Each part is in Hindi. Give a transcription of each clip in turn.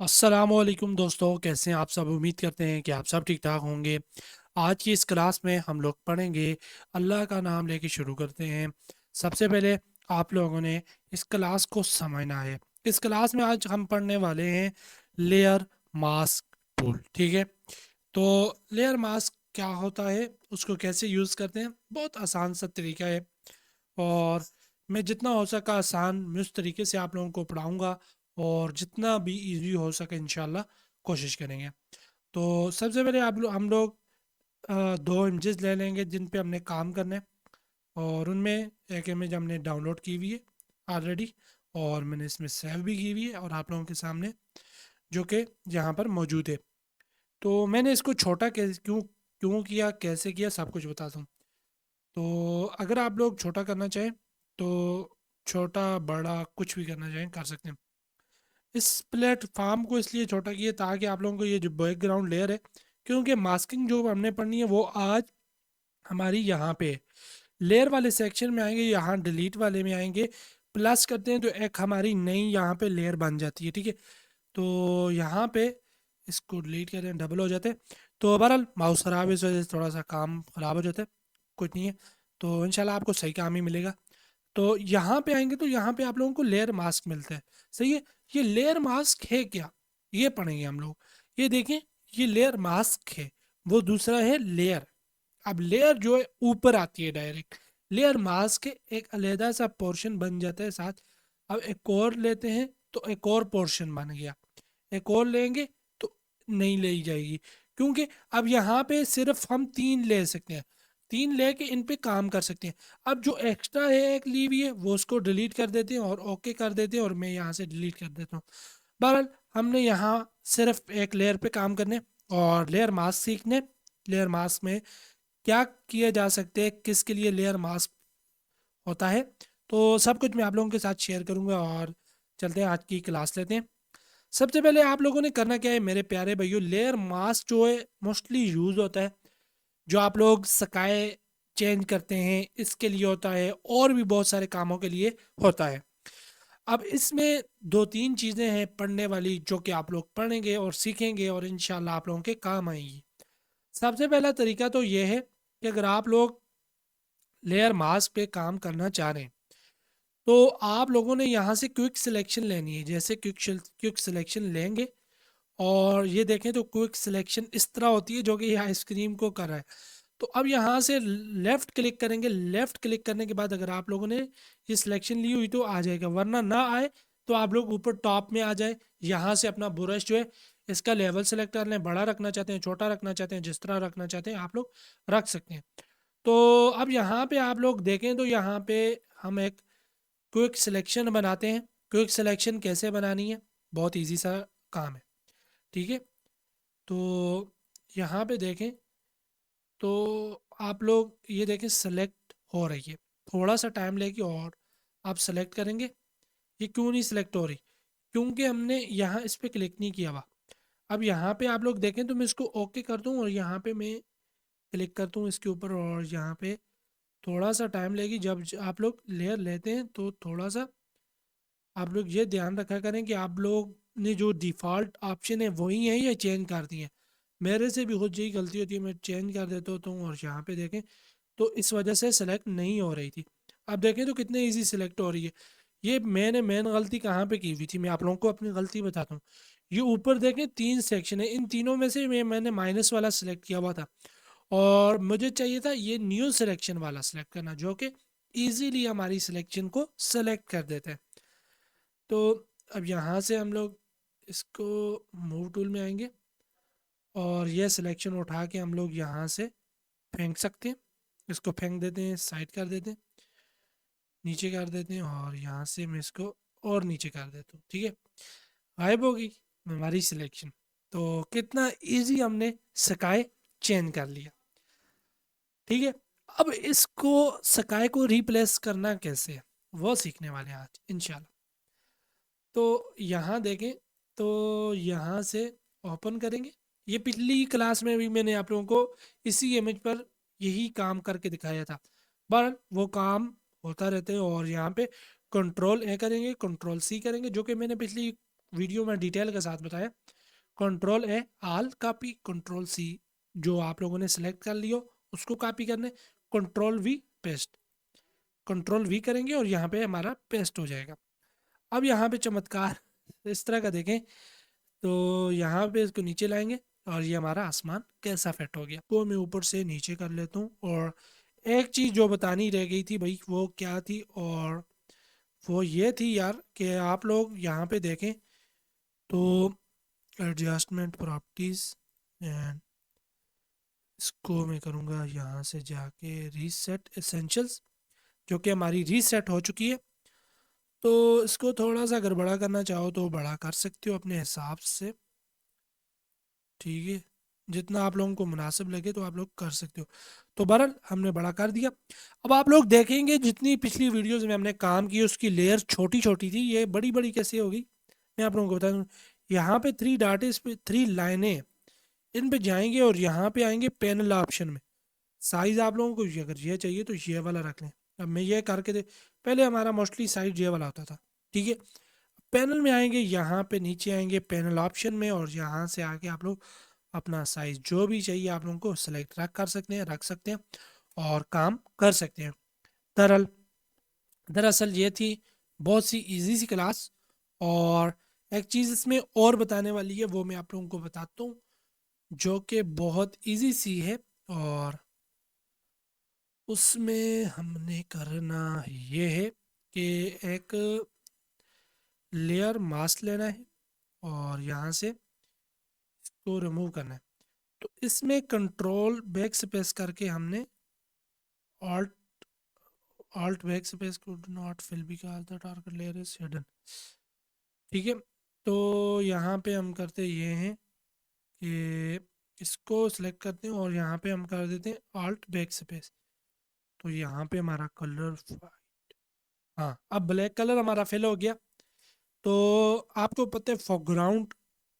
अस्सलामुअलैकुम दोस्तों, कैसे हैं आप सब। उम्मीद करते हैं कि आप सब ठीक ठाक होंगे। आज की इस क्लास में हम लोग पढ़ेंगे, अल्लाह का नाम लेके शुरू करते हैं। सबसे पहले आप लोगों ने इस क्लास को समझना है। इस क्लास में आज हम पढ़ने वाले हैं लेयर मास्क टूल। ठीक है, तो लेयर मास्क क्या होता है, उसको कैसे यूज़ करते हैं, बहुत आसान सा तरीका है। और मैं जितना हो सका आसान मैं उस तरीके से आप लोगों को पढ़ाऊँगा, और जितना भी इजी हो सके इंशाल्लाह कोशिश करेंगे। तो सबसे पहले आप लोग हम लोग दो इमेजेस ले लेंगे जिन पे हमने काम करना है। और उनमें एक इमेज हमने डाउनलोड की हुई है ऑलरेडी, और मैंने इसमें सेव भी की हुई है और आप लोगों के सामने जो कि यहाँ पर मौजूद है। तो मैंने इसको छोटा कैसे क्यों क्यों किया, कैसे किया, सब कुछ बताता हूँ। तो अगर आप लोग छोटा करना चाहें तो छोटा बड़ा कुछ भी करना चाहें कर सकते हैं। इस प्लेटफॉर्म को इसलिए छोटा किया ताकि आप लोगों को ये जो बैकग्राउंड लेयर है, क्योंकि मास्किंग जो हमने पढ़नी है वो आज हमारी यहाँ पे लेयर वाले सेक्शन में आएंगे, यहाँ डिलीट वाले में आएंगे। प्लस करते हैं तो एक हमारी नई यहाँ पे लेयर बन जाती है। ठीक है, तो यहाँ पे इसको डिलीट करें, डबल हो जाते हैं। तो बहरहाल माउस ख़राब है, इस वजह से थोड़ा सा काम ख़राब हो जाता है। कुछ नहीं है, तो इंशाल्लाह आपको सही काम ही मिलेगा। तो यहाँ पे आएंगे तो यहाँ पे आप लोगों को लेयर मास्क मिलता है। सही है, ये लेयर मास्क है क्या, ये पढ़ेंगे हम लोग। ये देखें, ये लेयर मास्क है, वो दूसरा है लेयर। अब लेयर जो है ऊपर आती है डायरेक्ट, लेयर मास्क के एक अलहदा सा पोर्शन बन जाता है साथ। अब एक और लेते हैं तो एक और पोर्शन बन गया, एक और लेंगे तो नहीं ले जाएगी, क्योंकि अब यहाँ पे सिर्फ हम तीन ले सकते हैं। तीन लेके इन पे काम कर सकते हैं। अब जो एक्स्ट्रा है एक ली हुई है वो उसको डिलीट कर देते हैं और ओके कर देते हैं, और मैं यहाँ से डिलीट कर देता हूँ। बहरहाल हमने यहाँ सिर्फ एक लेयर पे काम करने और लेयर मास्क सीखने। लेयर मास्क में क्या किया जा सकते हैं, किसके लिए लेयर मास्क होता है, तो सब कुछ मैं आप लोगों के साथ शेयर करूंगा। और चलते हैं आज की क्लास लेते हैं। सबसे पहले आप लोगों ने करना क्या है मेरे प्यारे भाइयों, लेयर मास्क जो है मोस्टली यूज होता है जो आप लोग स्काई चेंज करते हैं इसके लिए होता है, और भी बहुत सारे कामों के लिए होता है। अब इसमें दो तीन चीज़ें हैं पढ़ने वाली जो कि आप लोग पढ़ेंगे और सीखेंगे और इंशाल्लाह आप लोगों के काम आएंगी। सबसे पहला तरीका तो ये है कि अगर आप लोग लेयर मास्क पे काम करना चाह रहे हैं तो आप लोगों ने यहाँ से क्विक सिलेक्शन लेनी है। जैसे क्विक सिलेक्शन लेंगे और ये देखें तो क्विक सिलेक्शन इस तरह होती है जो कि ये आइसक्रीम को कर रहा है। तो अब यहाँ से लेफ़्ट क्लिक करेंगे। लेफ़्ट क्लिक करने के बाद अगर आप लोगों ने ये सिलेक्शन ली हुई तो आ जाएगा, वरना ना आए तो आप लोग ऊपर टॉप में आ जाए। यहाँ से अपना ब्रश जो है इसका लेवल सेलेक्ट कर लें, बड़ा रखना चाहते हैं, छोटा रखना चाहते हैं, जिस तरह रखना चाहते हैं आप लोग रख सकते हैं। तो अब यहाँ पे आप लोग देखें तो यहाँ पे हम एक क्विक सिलेक्शन बनाते हैं। क्विक सिलेक्शन कैसे बनानी है, बहुत इजी सा काम है। ठीक है, तो यहाँ पे देखें तो आप लोग ये देखें सेलेक्ट हो रही है, थोड़ा सा टाइम लेगी और आप सेलेक्ट करेंगे। ये क्यों नहीं सिलेक्ट हो रही, क्योंकि हमने यहाँ इस पर क्लिक नहीं किया हुआ। अब यहाँ पे आप लोग देखें तो मैं इसको ओके कर दूँ और यहाँ पे मैं क्लिक करता हूँ इसके ऊपर, और यहाँ पे थोड़ा सा टाइम लेगी। जब आप लोग लेयर लेते हैं तो थोड़ा सा आप लोग ये ध्यान रखा करें कि आप लोग ने जो डिफ़ॉल्ट ऑप्शन है वही है या चेंज कर दिए हैं। मेरे से भी खुद यही गलती होती है, मैं चेंज कर देता होता हूँ और यहाँ पे देखें तो इस वजह से सेलेक्ट नहीं हो रही थी। अब देखें तो कितने इजी सेलेक्ट हो रही है। ये मैंने मेन गलती कहाँ पे की हुई थी, मैं आप लोगों को अपनी गलती बताता हूँ। ये ऊपर देखें तीन सेक्शन है, इन तीनों में से मैंने माइनस वाला सिलेक्ट किया हुआ था, और मुझे चाहिए था ये न्यू सिलेक्शन वाला सिलेक्ट करना जो कि ईजीली हमारी सिलेक्शन को सेलेक्ट कर देते हैं। तो अब यहाँ से हम लोग इसको मूव टूल में आएंगे और यह सिलेक्शन उठा के हम लोग यहाँ से फेंक सकते हैं। इसको फेंक देते हैं, साइड कर देते हैं, नीचे कर देते हैं, और यहाँ से मैं इसको और नीचे कर देता हूँ। ठीक है, गायब होगी हमारी सिलेक्शन। तो कितना इजी हमने स्काई चेंज कर लिया। ठीक है, अब इसको स्काई को रिप्लेस करना कैसे है वो सीखने वाले हैं आज इंशाल्लाह। तो यहाँ देखें तो यहाँ से ओपन करेंगे। ये पिछली क्लास में भी मैंने आप लोगों को इसी इमेज पर यही काम करके दिखाया था, पर वो काम होता रहता है। और यहाँ पे कंट्रोल ए करेंगे, कंट्रोल सी करेंगे, जो कि मैंने पिछली वीडियो में डिटेल के साथ बताया। Control A all copy, control C जो आप लोगों ने सेलेक्ट कर लियो उसको कॉपी करने, control we paste, control we करेंगे और यहाँ पे हमारा पेस्ट हो जाएगा। अब यहाँ पे चमत्कार इस तरह का देखें तो यहाँ पे इसको नीचे लाएंगे और ये हमारा आसमान कैसा फिट हो गया। तो मैं ऊपर से नीचे कर लेता हूँ। और एक चीज़ जो बतानी रह गई थी भाई वो क्या थी, और वो ये थी यार कि आप लोग यहाँ पे देखें तो एडजस्टमेंट प्रॉपर्टीज़ एंड इसको मैं करूँगा यहाँ से जाके रीसेट एसेंशियल्स, जो कि हमारी रीसेट हो चुकी है। तो इसको थोड़ा सा अगर बड़ा करना चाहो तो बड़ा कर सकते हो अपने हिसाब से, ठीक है, जितना आप लोगों को मुनासिब लगे तो आप लोग कर सकते हो। तो बहरहाल हमने बड़ा कर दिया। अब आप लोग देखेंगे जितनी पिछली वीडियोस में हमने काम की उसकी लेयर छोटी छोटी थी, ये बड़ी बड़ी कैसे होगी मैं आप लोगों को बता दूँ। यहाँ पे 3 डाट, इस पे 3 लाइनें, इन पे जाएंगे और यहाँ पे आएंगे पैनल ऑप्शन में। साइज आप लोगों को अगर ये चाहिए तो ये वाला रख लें। अब मैं ये करके दे, पहले हमारा मोस्टली साइज ये वाला होता था, ठीक है। पैनल में आएंगे, यहाँ पे नीचे आएंगे पैनल ऑप्शन में और यहाँ से आके आप लोग अपना साइज जो भी चाहिए आप लोगों को सेलेक्ट रख सकते हैं और काम कर सकते हैं। दरअसल दरअसल ये थी बहुत सी इजी सी क्लास। और एक चीज़ इसमें और बताने वाली है वो मैं आप लोगों को बताता हूँ, जो कि बहुत इजी सी है। और उसमें हमने करना ये है कि एक लेयर मास्क लेना है और यहाँ से इसको रिमूव करना है। तो इसमें कंट्रोल बैक स्पेस करके हमने alt alt backspace could not fill because the target layer is hidden, ठीक है। तो यहाँ पे हम करते ये हैं कि इसको सिलेक्ट करते हैं और यहाँ पे हम कर देते हैं ऑल्ट बैक स्पेस। तो यहाँ पे हमारा कलर, हाँ अब ब्लैक कलर हमारा फिल हो गया। तो आपको पता है फोरग्राउंड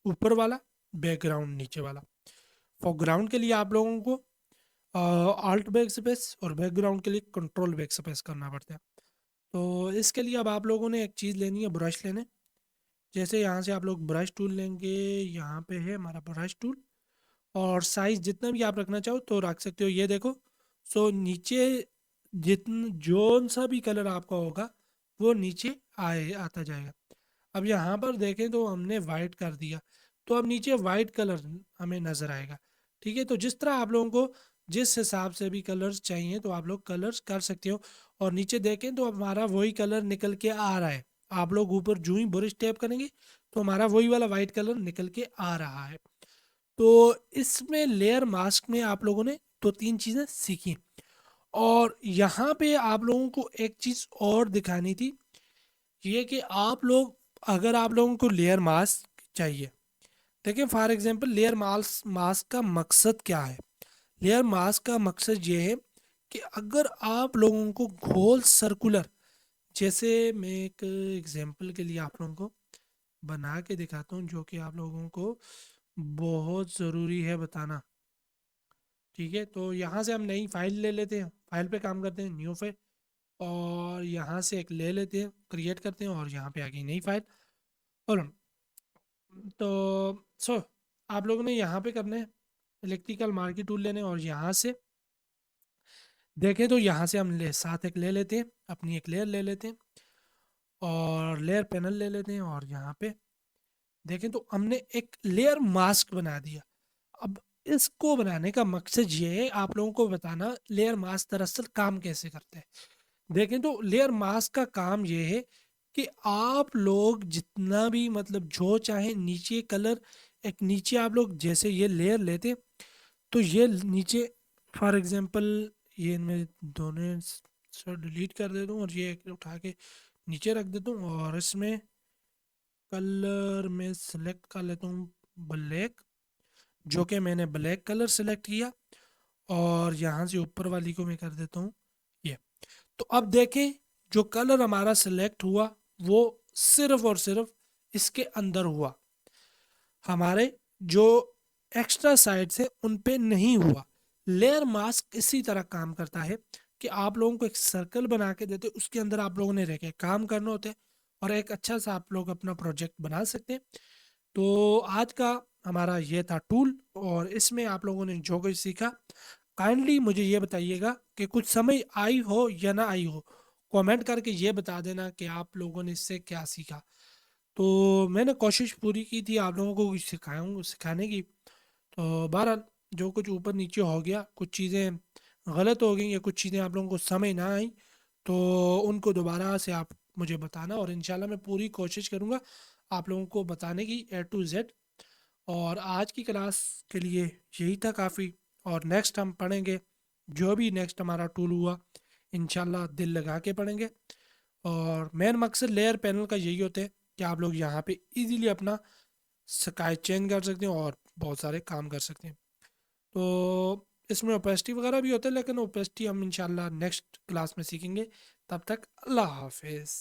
ऊपर वाला, बैकग्राउंड नीचे वाला। फोरग्राउंड के लिए आप लोगों को ऑल्ट बैक स्पेस और बैकग्राउंड के लिए कंट्रोल बैक स्पेस करना पड़ता है। तो इसके लिए अब आप लोगों ने एक चीज़ लेनी है, ब्रश लेने। जैसे यहाँ से आप लोग ब्रश टूल लेंगे, यहाँ पे है हमारा ब्रश टूल, और साइज जितना भी आप रखना चाहो तो रख सकते हो। ये देखो, सो नीचे जितन जोन सा भी कलर आपका होगा वो नीचे आए आता जाएगा। अब यहाँ पर देखें तो हमने वाइट कर दिया, तो अब नीचे वाइट कलर हमें नज़र आएगा, ठीक है। तो जिस तरह आप लोगों को जिस हिसाब से भी कलर्स चाहिए तो आप लोग कलर्स कर सकते हो। और नीचे देखें तो हमारा वही कलर निकल के आ रहा है। आप लोग ऊपर जो ही ब्रश टैप करेंगे तो हमारा वही वाला वाइट कलर निकल के आ रहा है। तो इसमें लेयर मास्क में आप लोगों ने 2-3 चीज़ें सीखी। और यहाँ पे आप लोगों को एक चीज़ और दिखानी थी, ये कि आप लोग, अगर आप लोगों को लेयर मास्क चाहिए, देखिए for example layer mask mask का मकसद क्या है। लेयर मास्क का मकसद ये है कि अगर आप लोगों को गोल सर्कुलर, जैसे मैं एक एग्जांपल के लिए आप लोगों को बना के दिखाता हूँ जो कि आप लोगों को बहुत ज़रूरी है बताना, ठीक है। तो यहाँ से हम नई फाइल ले लेते हैं, फाइल पे काम करते हैं, न्यू फाइल, और यहाँ से एक ले लेते हैं, क्रिएट करते हैं और यहाँ पे आ गई नई फाइल। और तो आप लोगों ने यहाँ पे करना है इलेक्ट्रिकल मार्की टूल लेने, और यहाँ से देखें तो यहाँ से हम साथ एक ले लेते हैं, अपनी एक लेयर ले लेते हैं और लेयर पैनल ले लेते हैं, और यहाँ पे देखें तो हमने एक लेयर मास्क बना दिया। अब इसको बनाने का मकसद ये है आप लोगों को बताना लेयर मास्क दरअसल काम कैसे करते हैं। देखें तो लेयर मास्क का काम ये है कि आप लोग जितना भी मतलब जो चाहे नीचे कलर, एक नीचे आप लोग जैसे ये लेयर लेते हैं तो ये नीचे फॉर एग्जांपल ये मैं दोनों से डिलीट कर देता हूँ और ये एक उठा के नीचे रख देता हूँ, और इसमें कलर में सेलेक्ट कर लेता हूँ ब्लैक, जो कि मैंने ब्लैक कलर सेलेक्ट किया, और यहाँ से ऊपर वाली को मैं कर देता हूँ ये। तो अब देखें जो कलर हमारा सिलेक्ट हुआ वो सिर्फ और सिर्फ इसके अंदर हुआ, हमारे जो एक्स्ट्रा साइड्स है उन पे नहीं हुआ। लेयर मास्क इसी तरह काम करता है कि आप लोगों को एक सर्कल बना के देते, उसके अंदर आप लोगों ने रह के काम करना होता है और एक अच्छा सा आप लोग अपना प्रोजेक्ट बना सकते हैं। तो आज का हमारा ये था टूल, और इसमें आप लोगों ने जो कुछ सीखा, काइंडली मुझे ये बताइएगा कि कुछ समझ आई हो या ना आई हो। कमेंट करके ये बता देना कि आप लोगों ने इससे क्या सीखा। तो मैंने कोशिश पूरी की थी आप लोगों को कुछ सिखाने की। तो बहरहाल जो कुछ ऊपर नीचे हो गया, कुछ चीज़ें गलत हो गई या कुछ चीज़ें आप लोगों को समझ ना आई, तो उनको दोबारा से आप मुझे बताना, और इंशाल्लाह मैं पूरी कोशिश करूँगा आप लोगों को बताने की A to Z। और आज की क्लास के लिए यही था काफ़ी। और नेक्स्ट हम पढ़ेंगे, जो भी नेक्स्ट हमारा टूल हुआ इंशाल्लाह दिल लगा के पढ़ेंगे। और मेन मकसद लेयर पैनल का यही होता है कि आप लोग यहाँ पे इजीली अपना स्काई चेंज कर सकते हैं और बहुत सारे काम कर सकते हैं। तो इसमें ओपेसिटी वगैरह भी होता है, लेकिन ओपेसिटी हम इंशाल्लाह नेक्स्ट क्लास में सीखेंगे। तब तक अल्लाह हाफिज़।